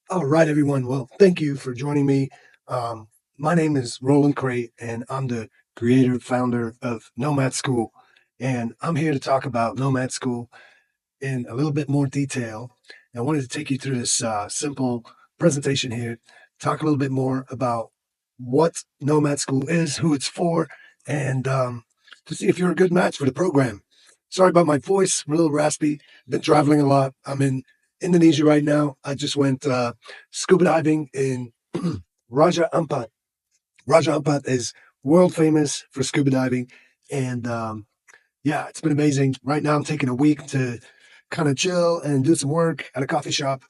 All right, everyone. Well, thank you for joining me. Um, my name is Roland Crate, and I'm the creator founder of Nomad School. And I'm here to talk about Nomad School in a little bit more detail. I wanted to take you through this simple presentation here, talk a little bit more about what Nomad School is, who it's for, and to see if you're a good match for the program. Sorry about my voice, I'm a little raspy. Been traveling a lot. I'm in Indonesia right now. I just went scuba diving in Raja Ampat. Raja Ampat is world famous for scuba diving, and yeah, it's been amazing. Right now, I'm taking a week to kind of chill and do some work at a coffee shop.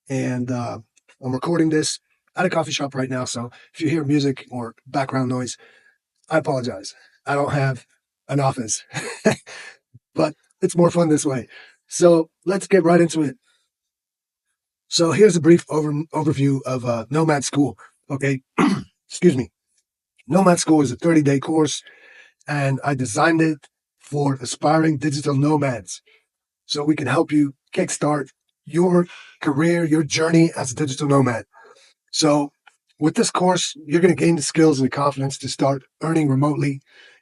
And I'm recording this at a coffee shop right now. So if you hear music or background noise, I apologize. I don't have an office, but it's more fun this way. So let's get right into it. So here's a brief overview of Nomad School. Okay, excuse me. Nomad School is a 30-day course, and I designed it for aspiring digital nomads so we can help you kickstart your career, your journey as a digital nomad. So, with this course, you're going to gain the skills and the confidence to start earning remotely.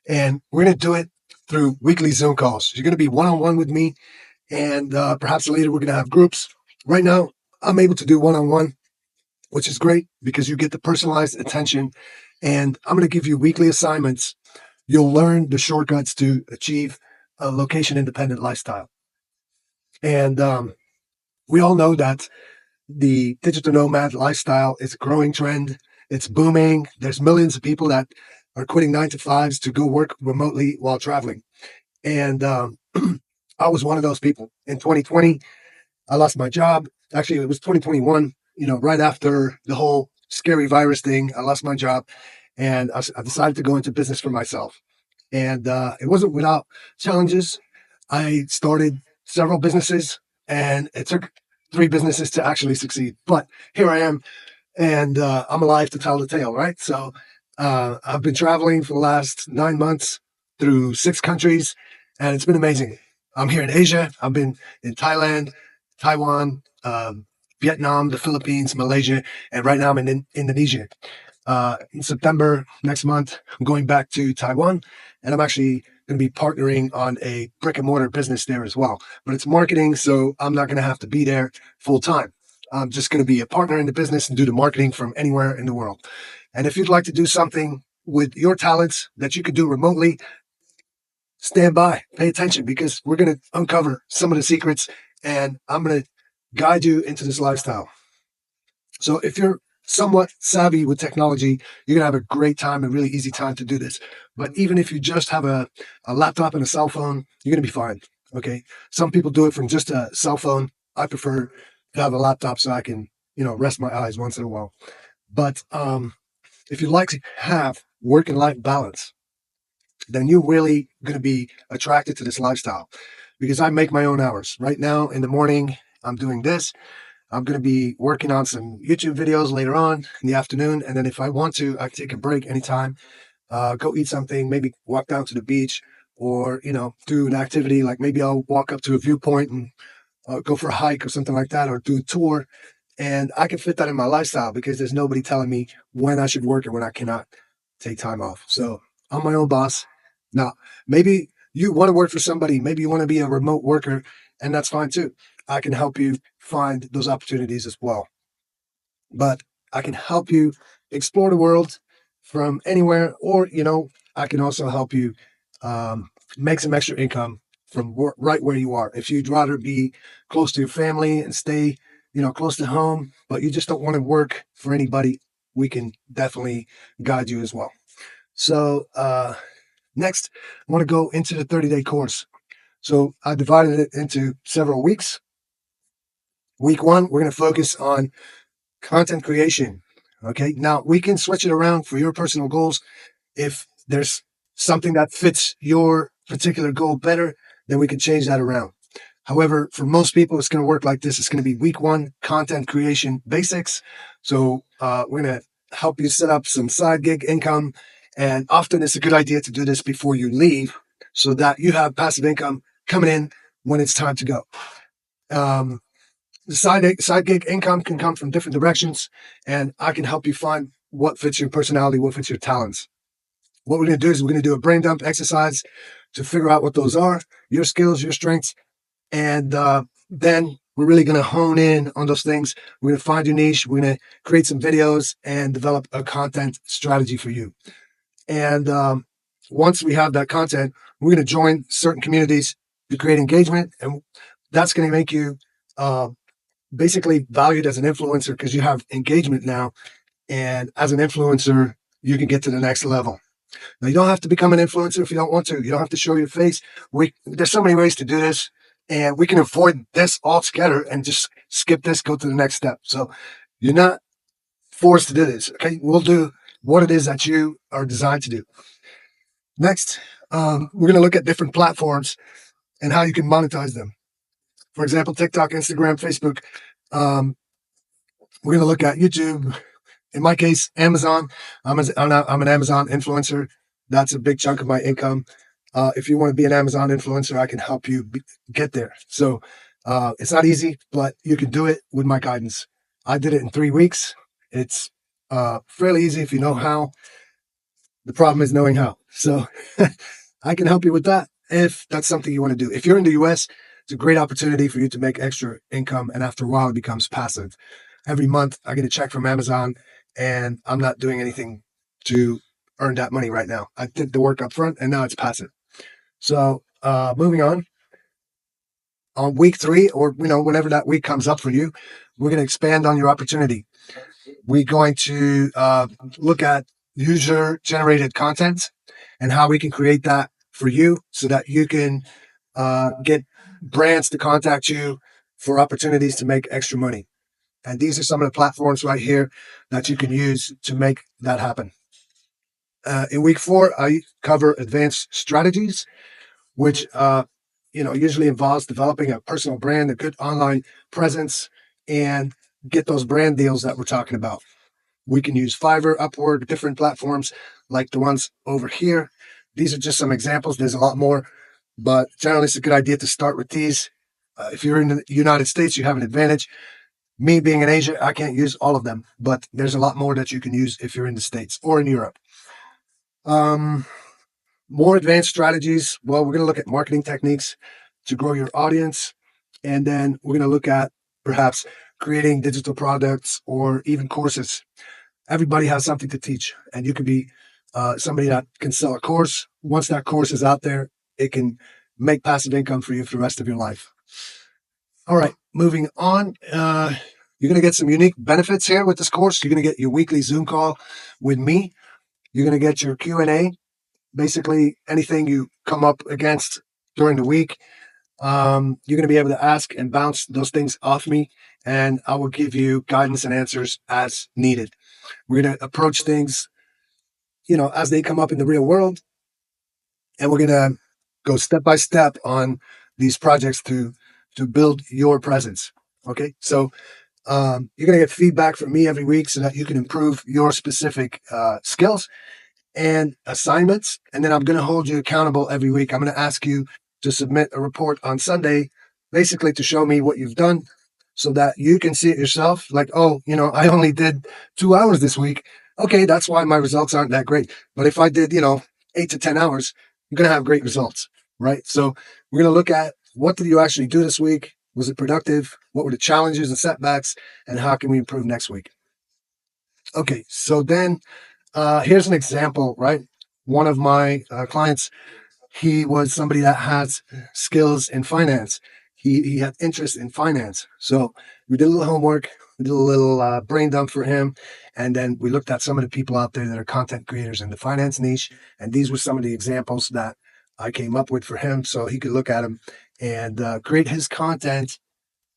And we're going to do it through weekly Zoom calls. You're going to be one on one with me, and perhaps later we're going to have groups. Right now, I'm able to do one on one, which is great because you get the personalized attention. And I'm going to give you weekly assignments. You'll learn the shortcuts to achieve a location independent lifestyle. And we all know that the digital nomad lifestyle is a growing trend. It's booming. There's millions of people that are quitting 9 to 5s to go work remotely while traveling. And I was one of those people. In 2020, I lost my job. Actually, it was 2021, right after the whole scary virus thing, I lost my job and I decided to go into business for myself. And it wasn't without challenges. I started several businesses, and it took 3 businesses to actually succeed. But here I am, and I'm alive to tell the tale, right? So I've been traveling for the last 9 months through 6 countries, and it's been amazing. I'm here in Asia. I've been in Thailand, Taiwan, Vietnam, the Philippines, Malaysia, and right now I'm in Indonesia. In September next month, I'm going back to Taiwan, and I'm actually going to be partnering on a brick and mortar business there as well. But it's marketing, so I'm not going to have to be there full time. I'm just going to be a partner in the business and do the marketing from anywhere in the world. And if you'd like to do something with your talents that you could do remotely, stand by, pay attention, because we're going to uncover some of the secrets and I'm going to guide you into this lifestyle. So if you're somewhat savvy with technology, you're gonna have a great time, a really easy time to do this. But even if you just have a laptop and a cell phone, you're gonna be fine. Okay. Some people do it from just a cell phone. I prefer to have a laptop so I can, rest my eyes once in a while. But if you like to have work and life balance, then you're really gonna be attracted to this lifestyle because I make my own hours. Right now in the morning, I'm doing this. I'm going to be working on some YouTube videos later on in the afternoon. And then if I want to, I can take a break anytime, go eat something, maybe walk down to the beach or, do an activity. Like maybe I'll walk up to a viewpoint and go for a hike or something like that, or do a tour. And I can fit that in my lifestyle because there's nobody telling me when I should work and when I cannot take time off. So I'm my own boss. Now, maybe you want to work for somebody, maybe you want to be a remote worker, and that's fine too. I can help you find those opportunities as well. But I can help you explore the world from anywhere, or, I can also help you make some extra income from right where you are. If you'd rather be close to your family and stay, close to home, but you just don't want to work for anybody, we can definitely guide you as well. So, next, I want to go into the 30-day course. So I divided it into several weeks. Week 1, we're going to focus on content creation. Okay. Now we can switch it around for your personal goals. If there's something that fits your particular goal better, then we can change that around. However, for most people, it's going to work like this. It's going to be week 1, content creation basics. So we're going to help you set up some side gig income. And often it's a good idea to do this before you leave so that you have passive income coming in when it's time to go. Um, The side gig income can come from different directions, and I can help you find what fits your personality, what fits your talents. What we're going to do is we're going to do a brain dump exercise to figure out what those are, your skills, your strengths, and then we're really going to hone in on those things. We're going to find your niche. We're going to create some videos and develop a content strategy for you. And once we have that content, we're going to join certain communities to create engagement, and that's going to make you uh, basically valued as an influencer because you have engagement now. And as an influencer, you can get to the next level. Now, you don't have to become an influencer if you don't want to. You don't have to show your face. There's so many ways to do this, and we can avoid this altogether and just skip this, go to the next step. So you're not forced to do this. Okay, we'll do what it is that you are designed to do. Next, we're going to look at different platforms and how you can monetize them. For example, TikTok, Instagram, Facebook. Um, we're going to look at YouTube. In my case, Amazon. I'm an Amazon influencer. That's a big chunk of my income. If you want to be an Amazon influencer, I can help you get there. So it's not easy, but you can do it with my guidance. I did it in 3 weeks. It's fairly easy if you know how. The problem is knowing how. So I can help you with that if that's something you want to do. If you're in the US, it's a great opportunity for you to make extra income. And after a while, it becomes passive. Every month, I get a check from Amazon, and I'm not doing anything to earn that money right now. I did the work up front, and now it's passive. So moving on week 3, or whenever that week comes up for you, we're going to expand on your opportunity. We're going to look at user generated content and how we can create that for you so that you can get brands to contact you for opportunities to make extra money. And these are some of the platforms right here that you can use to make that happen. In week 4, I cover advanced strategies, which usually involves developing a personal brand, a good online presence, and get those brand deals that we're talking about. We can use Fiverr, Upwork, different platforms like the ones over here. These are just some examples. There's a lot more, but generally it's a good idea to start with these. If you're in the United States, you have an advantage. Me being in Asia, I can't use all of them, but there's a lot more that you can use if you're in the States or in Europe. Um, More advanced strategies. Well, we're going to look at marketing techniques to grow your audience. And then we're going to look at perhaps creating digital products or even courses. Everybody has something to teach, and you could be somebody that can sell a course. Once that course is out there, it can make passive income for you for the rest of your life. All right, moving on. You're going to get some unique benefits here with this course. You're going to get your weekly Zoom call with me. You're going to get your Q&A, basically anything you come up against during the week. You're going to be able to ask and bounce those things off me, and I will give you guidance and answers as needed. We're going to approach things, as they come up in the real world, and we're going to go step by step on these projects to build your presence. Okay, so you're going to get feedback from me every week so that you can improve your specific skills and assignments. And then I'm going to hold you accountable every week. I'm going to ask you to submit a report on Sunday, basically to show me what you've done so that you can see it yourself. Like, oh, I only did 2 hours this week. Okay, that's why my results aren't that great. But if I did, 8 to 10 hours, I'm going to have great results, right? So we're going to look at what did you actually do this week? Was it productive? What were the challenges and setbacks? And how can we improve next week? Okay, so then here's an example, right? One of my clients, he was somebody that has skills in finance. He had interest in finance. So we did a little homework, we did a little brain dump for him. And then we looked at some of the people out there that are content creators in the finance niche. And these were some of the examples that I came up with for him so he could look at them and create his content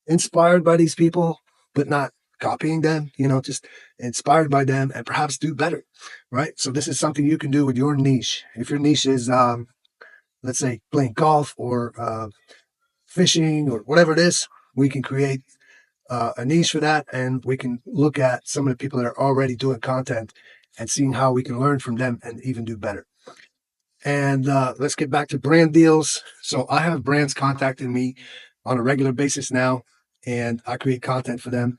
inspired by these people, but not copying them, just inspired by them and perhaps do better, right? So this is something you can do with your niche. If your niche is, let's say, playing golf or fishing or whatever it is, we can create a niche for that, and we can look at some of the people that are already doing content and seeing how we can learn from them and even do better. And let's get back to brand deals. So I have brands contacting me on a regular basis now. and I create content for them.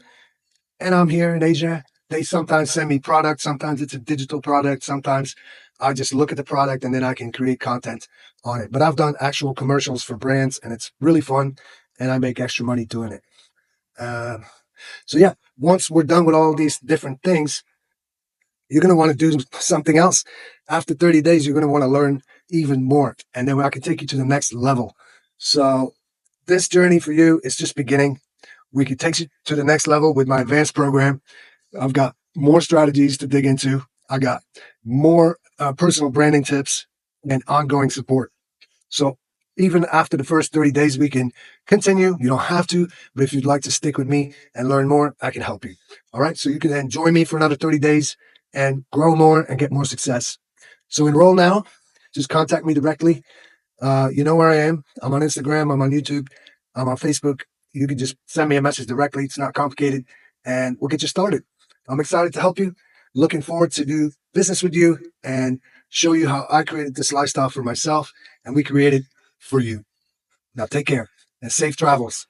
And I'm here in Asia. They sometimes send me products. Sometimes it's a digital product. Sometimes I just look at the product and then I can create content on it. But I've done actual commercials for brands and it's really fun and I make extra money doing it. Um, so yeah, once we're done with all these different things, you're going to want to do something else. After 30 days, you're going to want to learn even more. And then I can take you to the next level. So this journey for you is just beginning. We could take you to the next level with my advanced program. I've got more strategies to dig into. I got more personal branding tips and ongoing support. So even after the first 30 days, we can continue. You don't have to, but if you'd like to stick with me and learn more, I can help you. All right. So you can then join me for another 30 days and grow more and get more success. So enroll now. Just contact me directly. You know where I am. I'm on Instagram. I'm on YouTube. I'm on Facebook. You can just send me a message directly. It's not complicated and we'll get you started. I'm excited to help you. Looking forward to do business with you and show you how I created this lifestyle for myself and we created for you. Now take care and safe travels.